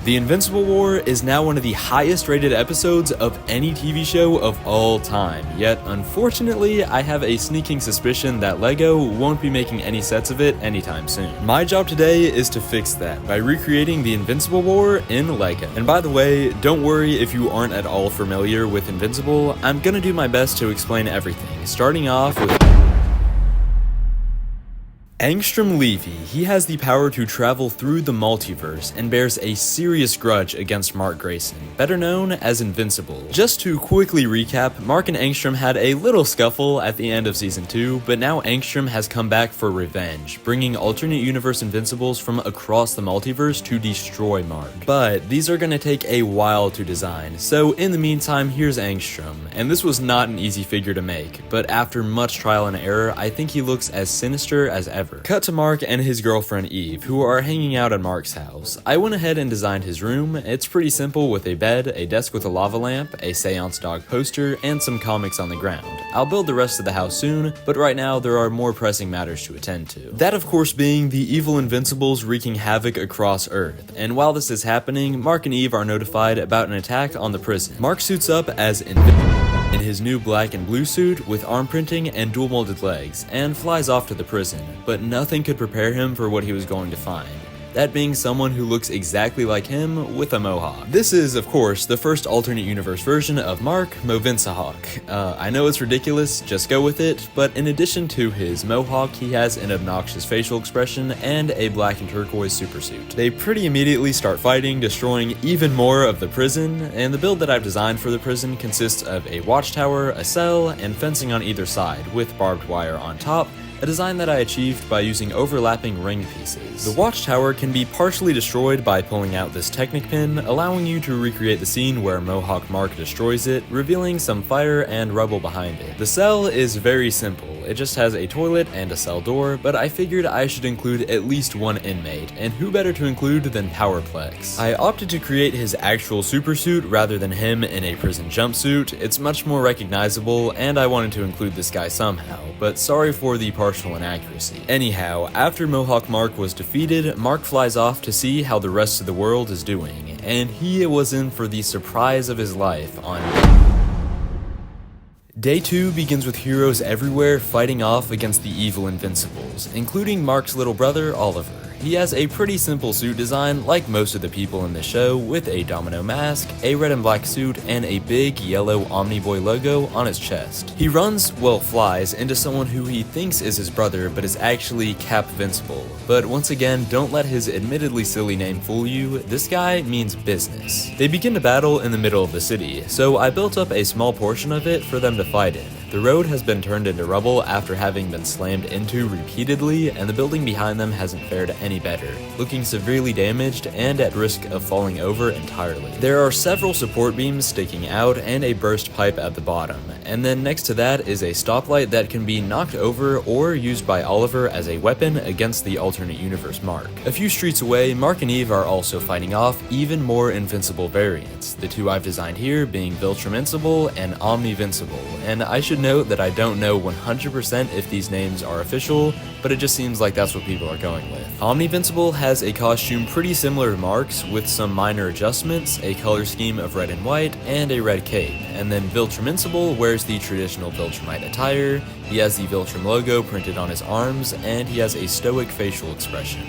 The Invincible War is now one of the highest rated episodes of any TV show of all time, yet unfortunately I have a sneaking suspicion that LEGO won't be making any sets of it anytime soon. My job today is to fix that by recreating the Invincible War in LEGO. And by the way, don't worry if you aren't at all familiar with Invincible, I'm gonna do my best to explain everything, starting off with Angstrom Levy. He has the power to travel through the multiverse and bears a serious grudge against Mark Grayson, better known as Invincible. Just to quickly recap, Mark and Angstrom had a little scuffle at the end of Season 2, but now Angstrom has come back for revenge, bringing alternate universe Invincibles from across the multiverse to destroy Mark. But these are gonna take a while to design, so in the meantime, here's Angstrom. And this was not an easy figure to make, but after much trial and error, I think he looks as sinister as ever. Cut to Mark and his girlfriend Eve, who are hanging out at Mark's house. I went ahead and designed his room. It's pretty simple, with a bed, a desk with a lava lamp, a seance dog poster, and some comics on the ground. I'll build the rest of the house soon, but right now there are more pressing matters to attend to. That of course being the evil Invincibles wreaking havoc across Earth. And while this is happening, Mark and Eve are notified about an attack on the prison. Mark suits up as Invincible in his new black and blue suit with arm printing and dual molded legs, and flies off to the prison, but nothing could prepare him for what he was going to find. That being someone who looks exactly like him with a mohawk. This is, of course, the first alternate universe version of Mark, Movincihawk. I know it's ridiculous, just go with it, but in addition to his mohawk, he has an obnoxious facial expression and a black and turquoise supersuit. They pretty immediately start fighting, destroying even more of the prison, and the build that I've designed for the prison consists of a watchtower, a cell, and fencing on either side, with barbed wire on top, a design that I achieved by using overlapping ring pieces. The watchtower can be partially destroyed by pulling out this Technic pin, allowing you to recreate the scene where Mohawk Mark destroys it, revealing some fire and rubble behind it. The cell is very simple. It just has a toilet and a cell door, but I figured I should include at least one inmate, and who better to include than Powerplex. I opted to create his actual supersuit rather than him in a prison jumpsuit. It's much more recognizable, and I wanted to include this guy somehow, but sorry for the partial inaccuracy. Anyhow, after Mohawk Mark was defeated, Mark flies off to see how the rest of the world is doing, and he was in for the surprise of his life on Day 2 begins with heroes everywhere fighting off against the evil Invincibles, including Mark's little brother, Oliver. He has a pretty simple suit design, like most of the people in the show, with a domino mask, a red and black suit, and a big yellow Omniboy logo on his chest. He runs, well flies, into someone who he thinks is his brother but is actually Capvincible. But once again, don't let his admittedly silly name fool you, this guy means business. They begin to battle in the middle of the city, so I built up a small portion of it for them to fight in. The road has been turned into rubble after having been slammed into repeatedly, and the building behind them hasn't fared any better, looking severely damaged and at risk of falling over entirely. There are several support beams sticking out and a burst pipe at the bottom, and then next to that is a stoplight that can be knocked over or used by Oliver as a weapon against the alternate universe Mark. A few streets away, Mark and Eve are also fighting off even more Invincible variants, the two I've designed here being Invincible and Omnivincible, and I should note that I don't know 100% if these names are official, but it just seems like that's what people are going with. Omnivincible has a costume pretty similar to Mark's, with some minor adjustments, a color scheme of red and white, and a red cape. And then Invincible wears the traditional Viltrumite attire, he has the Viltrum logo printed on his arms, and he has a stoic facial expression.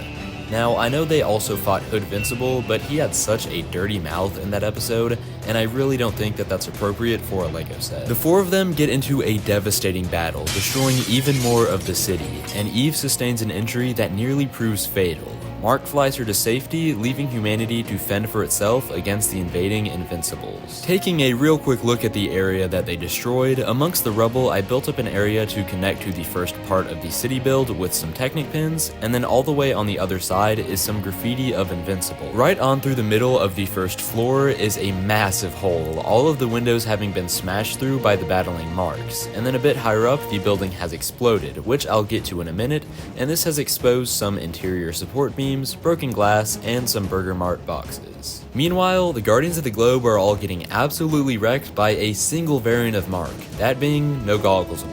Now, I know they also fought Hoodvincible, but he had such a dirty mouth in that episode, and I really don't think that that's appropriate for a LEGO set. The four of them get into a devastating battle, destroying even more of the city, and Eve sustains an injury that nearly proves fatal. Mark flies her to safety, leaving humanity to fend for itself against the invading Invincibles. Taking a real quick look at the area that they destroyed, amongst the rubble I built up an area to connect to the first part of the city build with some Technic pins, and then all the way on the other side is some graffiti of Invincible. Right on through the middle of the first floor is a massive hole, all of the windows having been smashed through by the battling Marks, and then a bit higher up the building has exploded, which I'll get to in a minute, and this has exposed some interior support beams, broken glass, and some Burger Mart boxes. Meanwhile, the Guardians of the Globe are all getting absolutely wrecked by a single variant of Mark, that being no goggles.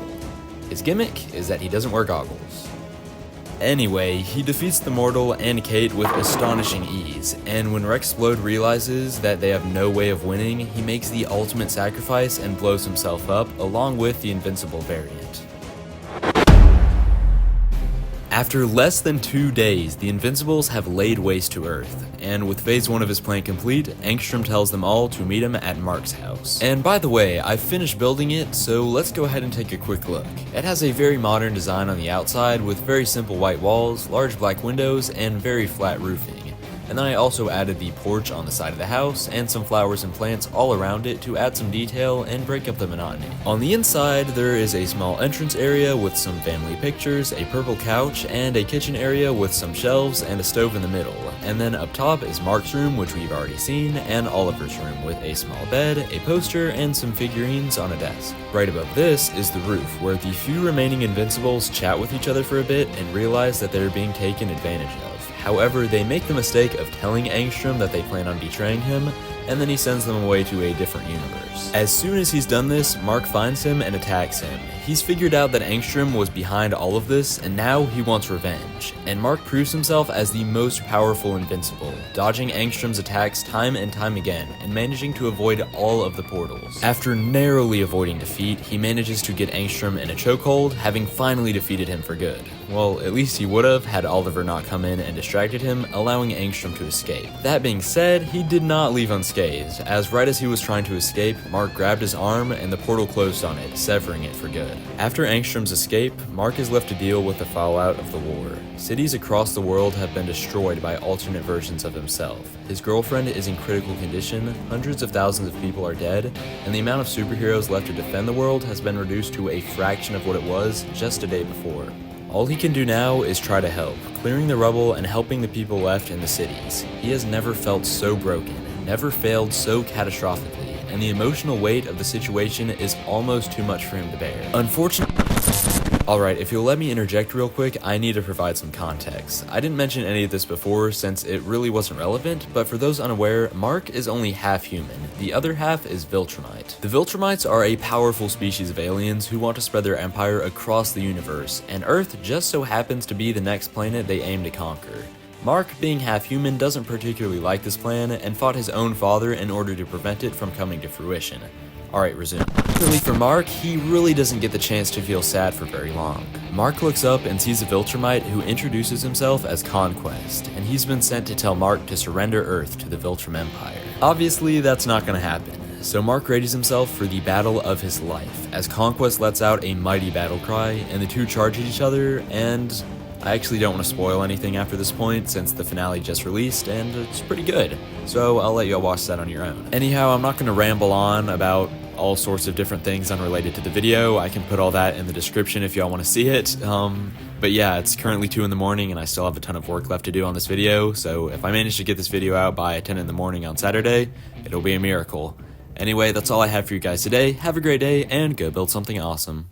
His gimmick is that he doesn't wear goggles. Anyway, he defeats the mortal and Kate with astonishing ease, and when Rexplode realizes that they have no way of winning, he makes the ultimate sacrifice and blows himself up, along with the Invincible variant. After less than 2 days, the Invincibles have laid waste to Earth, and with phase 1 of his plan complete, Angstrom tells them all to meet him at Mark's house. And by the way, I've finished building it, so let's go ahead and take a quick look. It has a very modern design on the outside with very simple white walls, large black windows, and very flat roofing. And then I also added the porch on the side of the house and some flowers and plants all around it to add some detail and break up the monotony. On the inside, there is a small entrance area with some family pictures, a purple couch, and a kitchen area with some shelves and a stove in the middle. And then up top is Mark's room, which we've already seen, and Oliver's room with a small bed, a poster, and some figurines on a desk. Right above this is the roof, where the few remaining Invincibles chat with each other for a bit and realize that they're being taken advantage of. However, they make the mistake of telling Angstrom that they plan on betraying him, and then he sends them away to a different universe. As soon as he's done this, Mark finds him and attacks him. He's figured out that Angstrom was behind all of this, and now he wants revenge. And Mark proves himself as the most powerful Invincible, dodging Angstrom's attacks time and time again, and managing to avoid all of the portals. After narrowly avoiding defeat, he manages to get Angstrom in a chokehold, having finally defeated him for good. Well, at least he would've had Oliver not come in and distracted him, allowing Angstrom to escape. That being said, he did not leave unscathed, as right as he was trying to escape, Mark grabbed his arm and the portal closed on it, severing it for good. After Angstrom's escape, Mark is left to deal with the fallout of the war. Cities across the world have been destroyed by alternate versions of himself. His girlfriend is in critical condition, hundreds of thousands of people are dead, and the amount of superheroes left to defend the world has been reduced to a fraction of what it was just a day before. All he can do now is try to help, clearing the rubble and helping the people left in the cities. He has never felt so broken, never failed so catastrophically, and the emotional weight of the situation is almost too much for him to bear. Unfortunately, alright, if you'll let me interject real quick, I need to provide some context. I didn't mention any of this before since it really wasn't relevant, but for those unaware, Mark is only half human. The other half is Viltrumite. The Viltrumites are a powerful species of aliens who want to spread their empire across the universe, and Earth just so happens to be the next planet they aim to conquer. Mark, being half human, doesn't particularly like this plan and fought his own father in order to prevent it from coming to fruition. Alright, resume. Fortunately for Mark, he really doesn't get the chance to feel sad for very long. Mark looks up and sees a Viltrumite who introduces himself as Conquest, and he's been sent to tell Mark to surrender Earth to the Viltrum Empire. Obviously, that's not gonna happen, so Mark readies himself for the battle of his life, as Conquest lets out a mighty battle cry, and the two charge at each other, and I actually don't want to spoil anything after this point since the finale just released and it's pretty good, so I'll let y'all watch that on your own. Anyhow, I'm not going to ramble on about all sorts of different things unrelated to the video. I can put all that in the description if y'all want to see it. But yeah, it's currently 2 in the morning and I still have a ton of work left to do on this video, so if I manage to get this video out by 10 in the morning on Saturday, it'll be a miracle. Anyway, that's all I have for you guys today. Have a great day and go build something awesome.